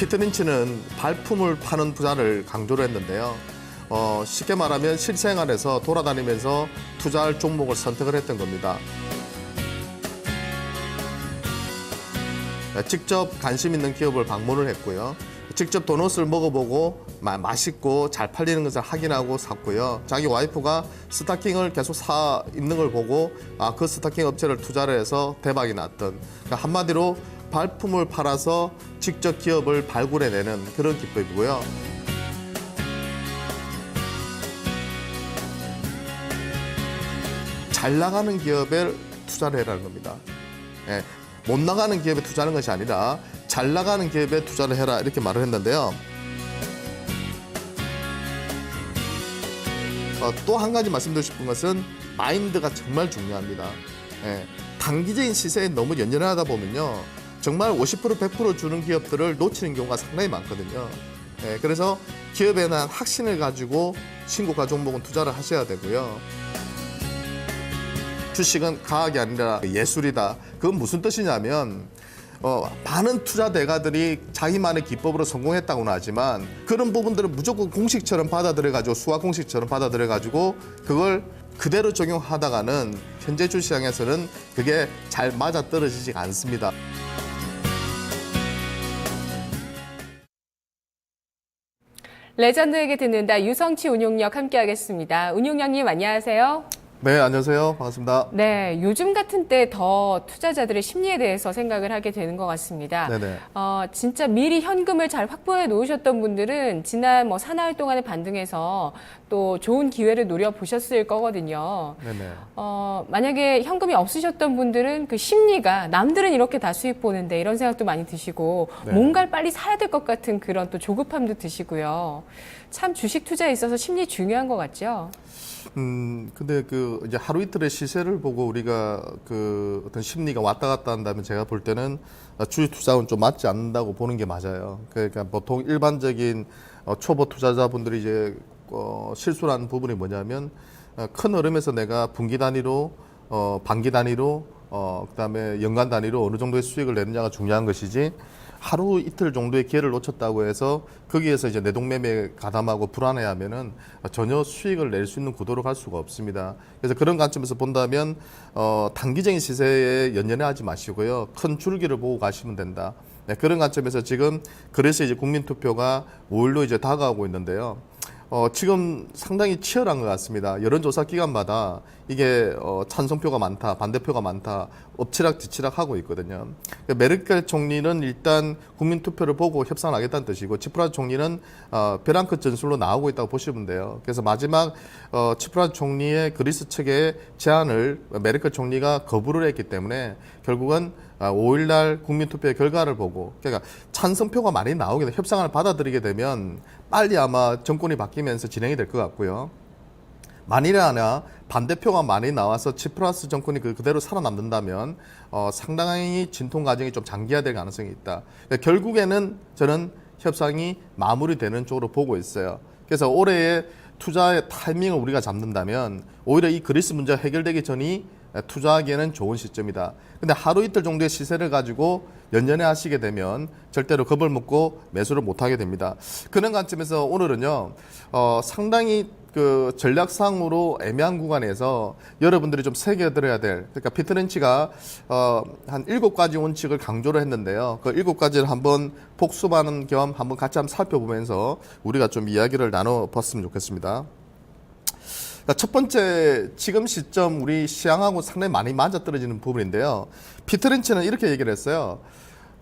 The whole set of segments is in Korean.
피터 린치는 발품을 파는 투자를 강조를 했는데요. 쉽게 말하면 실생활에서 돌아다니면서 투자할 종목을 선택을 했던 겁니다. 직접 관심 있는 기업을 방문을 했고요. 직접 도넛을 먹어보고 맛있고 잘 팔리는 것을 확인하고 샀고요. 자기 와이프가 스타킹을 계속 사 입는 걸 보고 그 스타킹 업체를 투자를 해서 대박이 났던, 그러니까 한마디로 발품을 팔아서 직접 기업을 발굴해내는 그런 기법이고요. 잘 나가는 기업에 투자를 해라는 겁니다. 예, 못 나가는 기업에 투자하는 것이 아니라 잘 나가는 기업에 투자를 해라, 이렇게 말을 했는데요. 또 한 가지 말씀드리고 싶은 것은 마인드가 정말 중요합니다. 예, 단기적인 시세에 너무 연연하다 보면요, 정말 50% 100% 주는 기업들을 놓치는 경우가 상당히 많거든요. 예, 그래서 기업에 대한 확신을 가지고 신고가 종목은 투자를 하셔야 되고요. 주식은 과학이 아니라 예술이다. 그건 무슨 뜻이냐면 많은 투자 대가들이 자기만의 기법으로 성공했다고는 하지만 그런 부분들을 무조건 공식처럼 받아들여가지고, 수학 공식처럼 받아들여가지고 그걸 그대로 적용하다가는 현재 주시장에서는 그게 잘 맞아떨어지지 않습니다. 레전드에게 듣는다, 유성치 운용력 함께하겠습니다. 운용력님 안녕하세요. 네, 안녕하세요. 반갑습니다. 네, 요즘 같은 때 더 투자자들의 심리에 대해서 생각을 하게 되는 것 같습니다. 네네. 진짜 미리 현금을 잘 확보해 놓으셨던 분들은 지난 사나흘 동안에 반등해서 또 좋은 기회를 노려보셨을 거거든요. 네네. 만약에 현금이 없으셨던 분들은 그 심리가, 남들은 이렇게 다 수익 보는데 이런 생각도 많이 드시고, 네. 뭔가를 빨리 사야 될 것 같은 그런 또 조급함도 드시고요. 참 주식 투자에 있어서 심리 중요한 것 같죠? 근데 이제 하루 이틀의 시세를 보고 우리가 어떤 심리가 왔다 갔다 한다면 제가 볼 때는 주식 투자는 좀 맞지 않는다고 보는 게 맞아요. 그러니까 보통 일반적인 초보 투자자분들이 이제 실수를 하는 부분이 뭐냐면, 큰 흐름에서 내가 분기 단위로, 반기 단위로, 그다음에 연간 단위로 어느 정도의 수익을 내느냐가 중요한 것이지, 하루 이틀 정도의 기회를 놓쳤다고 해서 거기에서 이제 내동매매에 가담하고 불안해하면은 전혀 수익을 낼 수 있는 구도로 갈 수가 없습니다. 그래서 그런 관점에서 본다면 단기적인 시세에 연연하지 마시고요, 큰 줄기를 보고 가시면 된다. 네, 그런 관점에서 지금 그래서 이제 국민투표가 5일로 이제 다가오고 있는데요. 지금 상당히 치열한 것 같습니다. 여론조사 기관마다 이게 찬성표가 많다, 반대표가 많다, 엎치락뒤치락 하고 있거든요. 메르켈 총리는 일단 국민투표를 보고 협상하겠다는 뜻이고, 치프라스 총리는 벼랑끝 전술로 나오고 있다고 보시면 돼요. 그래서 마지막 치프라스 총리의 그리스 측의 제안을 메르켈 총리가 거부를 했기 때문에 결국은 5일날 국민투표의 결과를 보고, 그러니까 찬성표가 많이 나오게, 협상을 받아들이게 되면 빨리 아마 정권이 바뀌면서 진행이 될 것 같고요. 만일에 하나 반대표가 많이 나와서 치프라스 정권이 그대로 살아남는다면 상당히 진통 과정이 좀 장기화될 가능성이 있다. 그러니까 결국에는 저는 협상이 마무리되는 쪽으로 보고 있어요. 그래서 올해의 투자의 타이밍을 우리가 잡는다면 오히려 이 그리스 문제가 해결되기 전이 투자하기에는 좋은 시점이다. 근데 하루 이틀 정도의 시세를 가지고 연연해 하시게 되면 절대로 겁을 먹고 매수를 못 하게 됩니다. 그런 관점에서 오늘은요, 상당히 전략상으로 애매한 구간에서 여러분들이 좀 새겨들어야 될, 그러니까 피터 린치가 한 7가지 원칙을 강조를 했는데요. 그 7가지를 한번 복습하는 겸 한번 같이 한번 살펴보면서 우리가 좀 이야기를 나눠봤으면 좋겠습니다. 첫 번째, 지금 시점 우리 시장하고 상당히 많이 맞아떨어지는 부분인데요. 피터 린치는 이렇게 얘기를 했어요.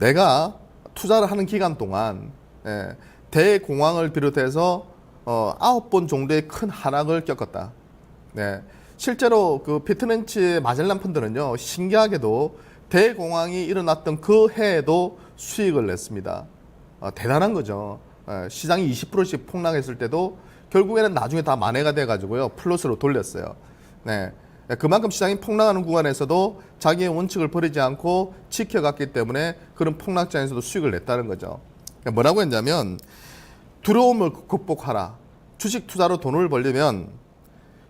내가 투자를 하는 기간 동안 대공황을 비롯해서 9번 정도의 큰 하락을 겪었다. 네. 실제로 그 피터 린치의 마젤란 펀드는요, 신기하게도 대공황이 일어났던 그 해에도 수익을 냈습니다. 대단한 거죠. 시장이 20%씩 폭락했을 때도 결국에는 나중에 다 만회가 돼가지고요, 플러스로 돌렸어요. 네. 그만큼 시장이 폭락하는 구간에서도 자기의 원칙을 버리지 않고 지켜갔기 때문에 그런 폭락장에서도 수익을 냈다는 거죠. 뭐라고 했냐면, 두려움을 극복하라. 주식 투자로 돈을 벌려면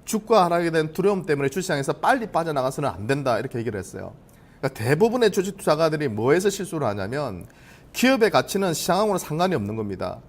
주가 하락에 대한 두려움 때문에 주시장에서 빨리 빠져나가서는 안 된다, 이렇게 얘기를 했어요. 그러니까 대부분의 주식 투자가들이 뭐에서 실수를 하냐면, 기업의 가치는 시장하고는 상관이 없는 겁니다.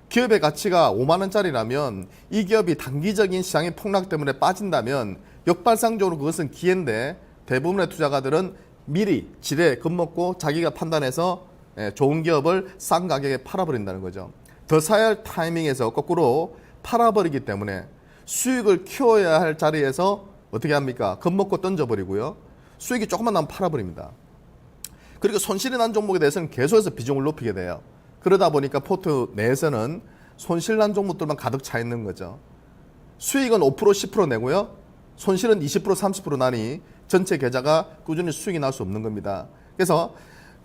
기업의 가치가 5만 원짜리라면 이 기업이 단기적인 시장의 폭락 때문에 빠진다면 역발상적으로 그것은 기회인데 대부분의 투자가들은 미리 지레 겁먹고 자기가 판단해서 좋은 기업을 싼 가격에 팔아버린다는 거죠. 더 사야 할 타이밍에서 거꾸로 팔아버리기 때문에 수익을 키워야 할 자리에서 어떻게 합니까? 겁먹고 던져버리고요. 수익이 조금만 나면 팔아버립니다. 그리고 손실이 난 종목에 대해서는 계속해서 비중을 높이게 돼요. 그러다 보니까 포트 내에서는 손실 난 종목들만 가득 차 있는 거죠. 수익은 5% 10% 내고요. 손실은 20% 30% 나니 전체 계좌가 꾸준히 수익이 날 수 없는 겁니다. 그래서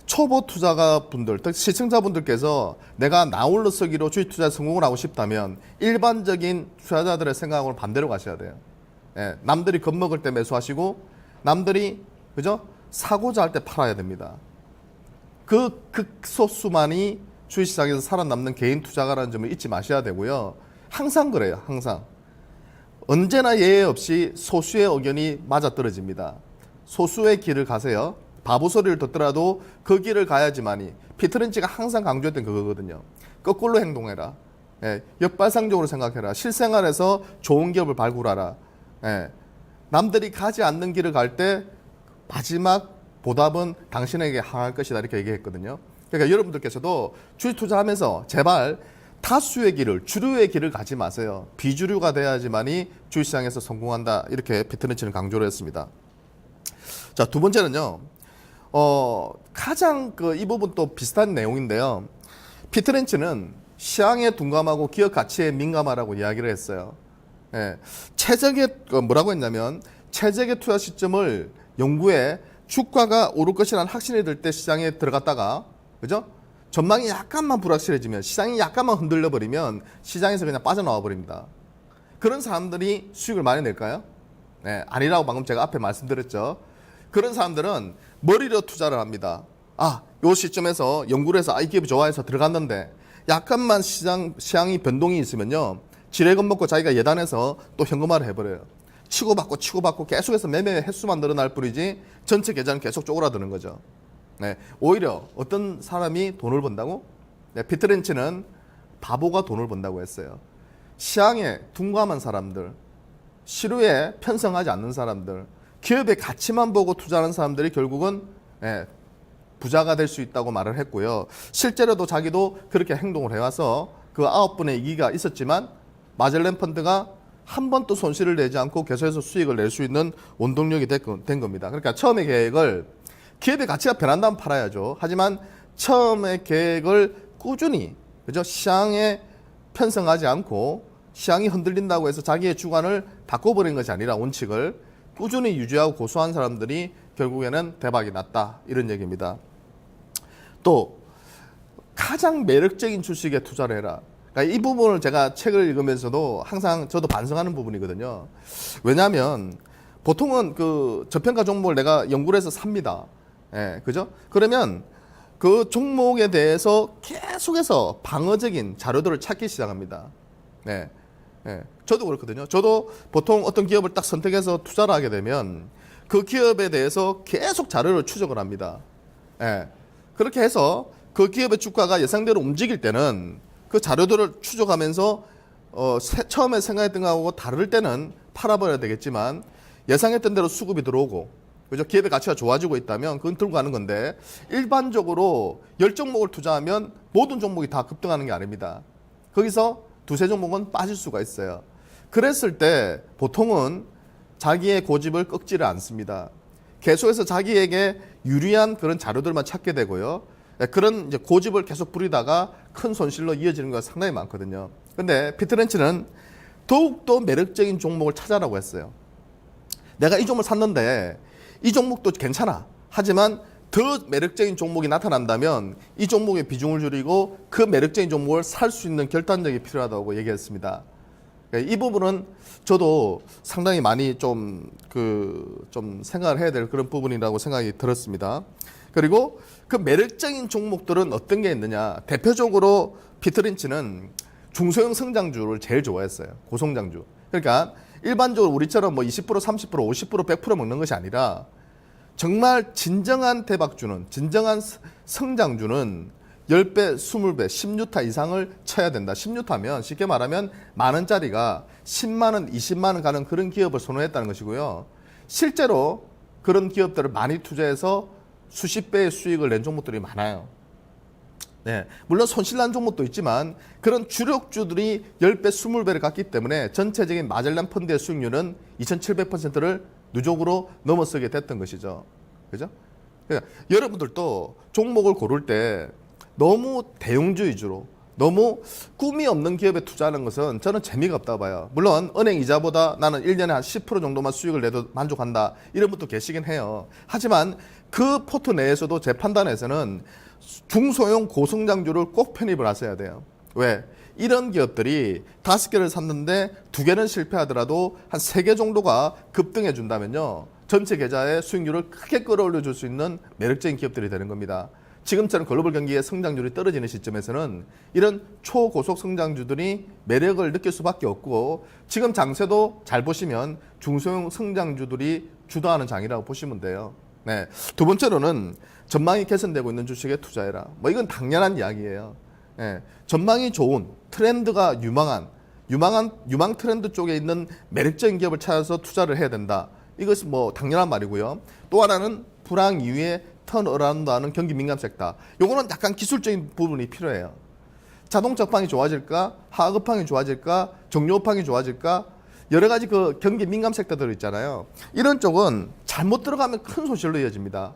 초보 투자가 분들, 특히 시청자분들께서 내가 나홀로 쓰기로 주식 투자에 성공을 하고 싶다면 일반적인 투자자들의 생각으로 반대로 가셔야 돼요. 남들이 겁먹을 때 매수하시고 남들이 그죠? 사고자 할 때 팔아야 됩니다. 그 극소수만이 주식시장에서 살아남는 개인 투자가라는 점을 잊지 마셔야 되고요. 항상 그래요. 항상. 언제나 예외 없이 소수의 의견이 맞아떨어집니다. 소수의 길을 가세요. 바보 소리를 듣더라도 그 길을 가야지만이 피터 린치가 항상 강조했던 그거거든요. 거꾸로 행동해라. 역발상적으로 생각해라. 실생활에서 좋은 기업을 발굴하라. 남들이 가지 않는 길을 갈 때 마지막 보답은 당신에게 향할 것이다 이렇게 얘기했거든요. 그러니까 여러분들께서도 주식 투자하면서 제발 다수의 길을, 주류의 길을 가지 마세요. 비주류가 돼야지만이 주식시장에서 성공한다 이렇게 피터 린치는 강조를 했습니다. 자, 두 번째는요. 가장 이 부분 또 비슷한 내용인데요. 피터 린치는 시장에 둔감하고 기업 가치에 민감하라고 이야기를 했어요. 최적의 뭐라고 했냐면 최적의 투자 시점을 연구해 주가가 오를 것이라는 확신이 들 때 시장에 들어갔다가 그죠? 전망이 약간만 불확실해지면 시장이 약간만 흔들려 버리면 시장에서 그냥 빠져나와 버립니다. 그런 사람들이 수익을 많이 낼까요? 아니라고 방금 제가 앞에 말씀드렸죠. 그런 사람들은 머리로 투자를 합니다. 요 시점에서 연구를 해서 이 기업이 좋아해서 들어갔는데 약간만 시장이 변동이 있으면요. 지레 겁먹고 자기가 예단해서 또 현금화를 해버려요. 치고받고 계속해서 매매 횟수만 늘어날 뿐이지 전체 계좌는 계속 쪼그라드는 거죠. 오히려 어떤 사람이 돈을 번다고? 피터 린치는 바보가 돈을 번다고 했어요. 시장에 둔감한 사람들, 시류에 편성하지 않는 사람들, 기업의 가치만 보고 투자하는 사람들이 결국은 부자가 될 수 있다고 말을 했고요. 실제로도 자기도 그렇게 행동을 해와서 그 9분의 2기가 있었지만 마젤렌 펀드가 한 번도 손실을 내지 않고 계속해서 수익을 낼 수 있는 원동력이 된 겁니다. 그러니까 처음에 계획을 기업의 가치가 변한다면 팔아야죠. 하지만 처음에 계획을 꾸준히 그죠? 시장에 편성하지 않고 시장이 흔들린다고 해서 자기의 주관을 바꿔버린 것이 아니라 원칙을 꾸준히 유지하고 고수한 사람들이 결국에는 대박이 났다 이런 얘기입니다. 또 가장 매력적인 주식에 투자를 해라. 그러니까 이 부분을 제가 책을 읽으면서도 항상 저도 반성하는 부분이거든요. 왜냐하면 보통은 그 저평가 종목을 내가 연구를 해서 삽니다. 그죠? 그러면 그 종목에 대해서 계속해서 방어적인 자료들을 찾기 시작합니다. 저도 그렇거든요. 저도 보통 어떤 기업을 딱 선택해서 투자를 하게 되면 그 기업에 대해서 계속 자료를 추적을 합니다. 그렇게 해서 그 기업의 주가가 예상대로 움직일 때는 그 자료들을 추적하면서 처음에 생각했던 거하고 다를 때는 팔아버려야 되겠지만 예상했던 대로 수급이 들어오고 그죠? 기업의 가치가 좋아지고 있다면 그건 들고 가는 건데 일반적으로 10종목을 투자하면 모든 종목이 다 급등하는 게 아닙니다. 거기서 두세 종목은 빠질 수가 있어요. 그랬을 때 보통은 자기의 고집을 꺾지를 않습니다. 계속해서 자기에게 유리한 그런 자료들만 찾게 되고요. 그런 이제 고집을 계속 부리다가 큰 손실로 이어지는 거 상당히 많거든요. 근데 피터 린치는 더욱더 매력적인 종목을 찾아라고 했어요. 내가 이 종목을 샀는데 이 종목도 괜찮아. 하지만 더 매력적인 종목이 나타난다면 이 종목의 비중을 줄이고 그 매력적인 종목을 살 수 있는 결단력이 필요하다고 얘기했습니다. 이 부분은 저도 상당히 많이 좀 생각을 해야 될 그런 부분이라고 생각이 들었습니다. 그리고 그 매력적인 종목들은 어떤 게 있느냐. 대표적으로 피터 린치는 중소형 성장주를 제일 좋아했어요. 고성장주. 그러니까 일반적으로 우리처럼 뭐 20%, 30%, 50%, 100% 먹는 것이 아니라 정말 진정한 대박주는, 진정한 성장주는 10배, 20배, 10유타 이상을 쳐야 된다. 10유타면 쉽게 말하면 만 원짜리가 10만 원, 20만 원 가는 그런 기업을 선호했다는 것이고요. 실제로 그런 기업들을 많이 투자해서 수십 배의 수익을 낸 종목들이 많아요. 네, 물론 손실난 종목도 있지만 그런 주력주들이 10배, 20배를 갔기 때문에 전체적인 마젤란 펀드의 수익률은 2700%를 누적으로 넘어서게 됐던 것이죠. 그죠? 그러니까 여러분들도 종목을 고를 때 너무 대형주 위주로 너무 꿈이 없는 기업에 투자하는 것은 저는 재미가 없다고 봐요. 물론 은행 이자보다 나는 1년에 한 10% 정도만 수익을 내도 만족한다. 이런 분도 계시긴 해요. 하지만 그 포트 내에서도 제 판단에서는 중소형 고성장주를 꼭 편입을 하셔야 돼요. 왜? 이런 기업들이 5개를 샀는데 2개는 실패하더라도 한 3개 정도가 급등해 준다면요. 전체 계좌의 수익률을 크게 끌어올려 줄 수 있는 매력적인 기업들이 되는 겁니다. 지금처럼 글로벌 경기의 성장률이 떨어지는 시점에서는 이런 초고속 성장주들이 매력을 느낄 수밖에 없고 지금 장세도 잘 보시면 중소형 성장주들이 주도하는 장이라고 보시면 돼요. 네. 두 번째로는 전망이 개선되고 있는 주식에 투자해라. 뭐 이건 당연한 이야기예요. 네. 전망이 좋은 트렌드가 유망 트렌드 쪽에 있는 매력적인 기업을 찾아서 투자를 해야 된다. 이것은 뭐 당연한 말이고요. 또 하나는 불황 이후에 턴어라운드하는 경기 민감 섹터. 요거는 약간 기술적인 부분이 필요해요. 자동차 업황이 좋아질까? 화학 업황이 좋아질까? 정유 업황이 좋아질까? 여러 가지 그 경기 민감 섹터들 있잖아요. 이런 쪽은 잘못 들어가면 큰 손실로 이어집니다.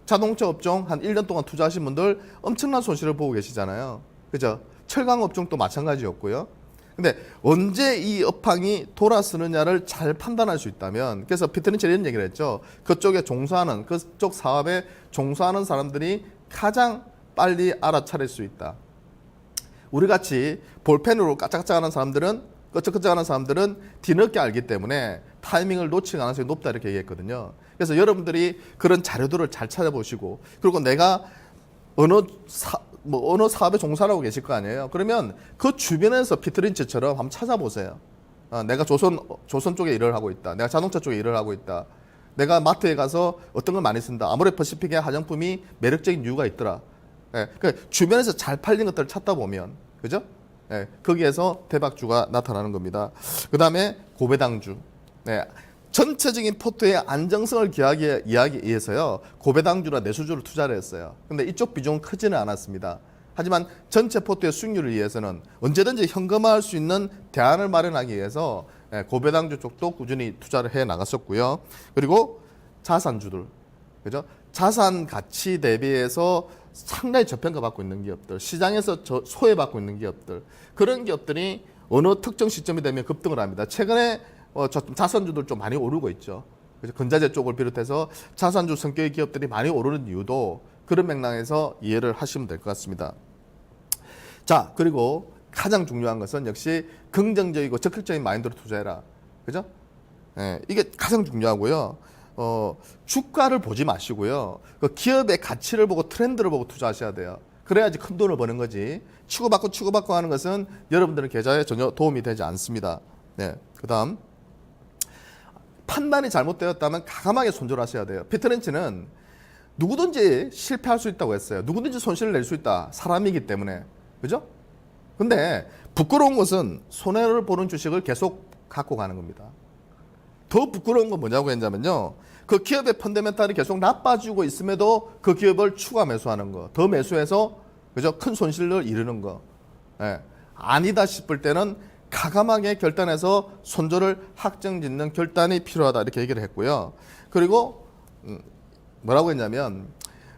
자동차 업종 한 1년 동안 투자하신 분들 엄청난 손실을 보고 계시잖아요. 그죠? 철강 업종도 마찬가지였고요. 근데 언제 이 업황이 돌아서느냐를 잘 판단할 수 있다면, 그래서 피터 린치 이런 얘기를 했죠. 그쪽에 종사하는, 그쪽 사업에 종사하는 사람들이 가장 빨리 알아차릴 수 있다. 우리 같이 볼펜으로 까짝까짝하는 사람들은, 끄적끄적하는 사람들은 뒤늦게 알기 때문에 타이밍을 놓칠 가능성이 높다 이렇게 얘기했거든요. 그래서 여러분들이 그런 자료들을 잘 찾아보시고, 그리고 내가 어느 사업에 종사하고 계실 거 아니에요. 그러면 그 주변에서 피터 린치처럼 한번 찾아보세요. 내가 조선 쪽에 일을 하고 있다. 내가 자동차 쪽에 일을 하고 있다. 내가 마트에 가서 어떤 걸 많이 쓴다. 아모레 퍼시픽의 화장품이 매력적인 이유가 있더라. 예, 그러니까 주변에서 잘 팔린 것들을 찾다 보면, 그죠? 예, 거기에서 대박주가 나타나는 겁니다. 그 다음에 고배당주. 네, 전체적인 포트의 안정성을 기하기 위해서요, 고배당주나 내수주를 투자를 했어요. 근데 이쪽 비중은 크지는 않았습니다. 하지만 전체 포트의 수익률을 위해서는 언제든지 현금화할 수 있는 대안을 마련하기 위해서 고배당주 쪽도 꾸준히 투자를 해 나갔었고요. 그리고 자산주들, 그죠? 자산 가치 대비해서 상당히 저평가받고 있는 기업들, 시장에서 소외받고 있는 기업들, 그런 기업들이 어느 특정 시점이 되면 급등을 합니다. 최근에 자산주들 좀 많이 오르고 있죠. 그래서 건자재 쪽을 비롯해서 자산주 성격의 기업들이 많이 오르는 이유도 그런 맥락에서 이해를 하시면 될 것 같습니다. 자, 그리고 가장 중요한 것은 역시 긍정적이고 적극적인 마인드로 투자해라. 그죠? 예, 이게 가장 중요하고요. 주가를 보지 마시고요. 그 기업의 가치를 보고 트렌드를 보고 투자하셔야 돼요. 그래야지 큰 돈을 버는 거지. 치고받고 하는 것은 여러분들의 계좌에 전혀 도움이 되지 않습니다. 네, 그다음 판단이 잘못되었다면 과감하게 손절하셔야 돼요. 피터 린치는 누구든지 실패할 수 있다고 했어요. 누구든지 손실을 낼 수 있다. 사람이기 때문에. 그죠? 근데 부끄러운 것은 손해를 보는 주식을 계속 갖고 가는 겁니다. 더 부끄러운 건 뭐냐고 했냐면요, 그 기업의 펀더멘탈이 계속 나빠지고 있음에도 그 기업을 추가 매수하는 거, 더 매수해서, 그죠? 큰 손실을 이루는 거. 예. 아니다 싶을 때는 과감하게 결단해서 손절을 확정짓는 결단이 필요하다 이렇게 얘기를 했고요. 그리고 뭐라고 했냐면,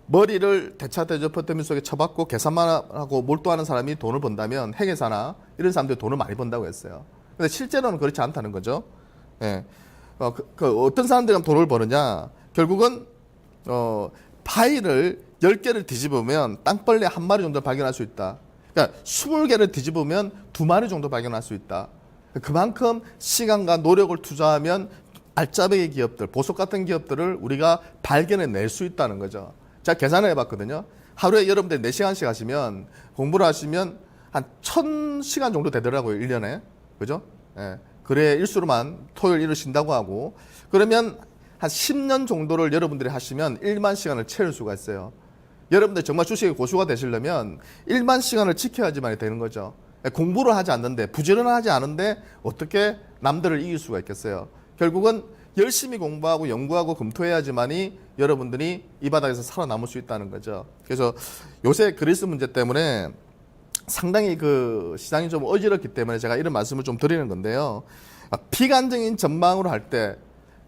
머리를 대차대조 퍼터미 속에 쳐박고 계산만 하고 몰두하는 사람이 돈을 번다면 회계사나 이런 사람들이 돈을 많이 번다고 했어요. 근데 실제로는 그렇지 않다는 거죠. 예. 어떤 사람들이 돈을 버느냐, 결국은 파일을 10개를 뒤집으면 땅벌레 1마리 정도 발견할 수 있다. 그러니까 20개를 뒤집으면 2마리 정도 발견할 수 있다. 그만큼 시간과 노력을 투자하면 알짜배기 기업들, 보석 같은 기업들을 우리가 발견해낼 수 있다는 거죠. 제가 계산을 해봤거든요. 하루에 여러분들 4시간씩 하시면, 공부를 하시면 한 1000시간 정도 되더라고요, 1년에. 그죠? 예. 그래 일수로만 토요일 일을 쉰다고 하고, 그러면 한 10년 정도를 여러분들이 하시면 1만 시간을 채울 수가 있어요. 여러분들 정말 주식의 고수가 되시려면 일만 시간을 지켜야지만 되는 거죠. 공부를 하지 않는데, 부지런하지 않은데 어떻게 남들을 이길 수가 있겠어요. 결국은 열심히 공부하고 연구하고 검토해야지만이 여러분들이 이 바닥에서 살아남을 수 있다는 거죠. 그래서 요새 그리스 문제 때문에 상당히 그 시장이 좀 어지럽기 때문에 제가 이런 말씀을 좀 드리는 건데요. 비관적인 전망으로 할 때,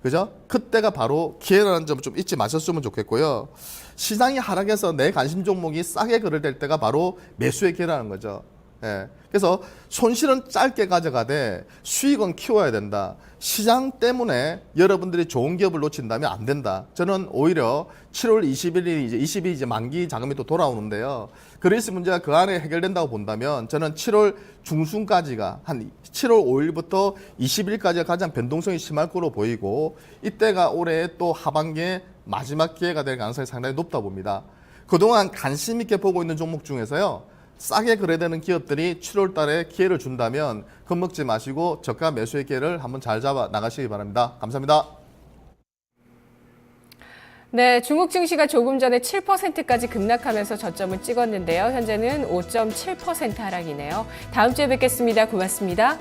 그죠? 그때가 바로 기회라는 점을 좀 잊지 마셨으면 좋겠고요. 시장이 하락해서 내 관심 종목이 싸게 거래될 때가 바로 매수의 기회라는 거죠. 예. 그래서 손실은 짧게 가져가되 수익은 키워야 된다. 시장 때문에 여러분들이 좋은 기업을 놓친다면 안 된다. 저는 오히려 7월 21일이 이제 20일 이제 만기 자금이 또 돌아오는데요. 그리스 문제가 그 안에 해결된다고 본다면 저는 7월 중순까지가 한 7월 5일부터 20일까지가 가장 변동성이 심할 거로 보이고 이때가 올해 또 하반기에 마지막 기회가 될 가능성이 상당히 높다 봅니다. 그동안 관심 있게 보고 있는 종목 중에서요. 싸게 거래되는 기업들이 7월 달에 기회를 준다면 겁먹지 마시고 저가 매수의 기회를 한번 잘 잡아 나가시기 바랍니다. 감사합니다. 네, 중국 증시가 조금 전에 7%까지 급락하면서 저점을 찍었는데요. 현재는 5.7% 하락이네요. 다음 주에 뵙겠습니다. 고맙습니다.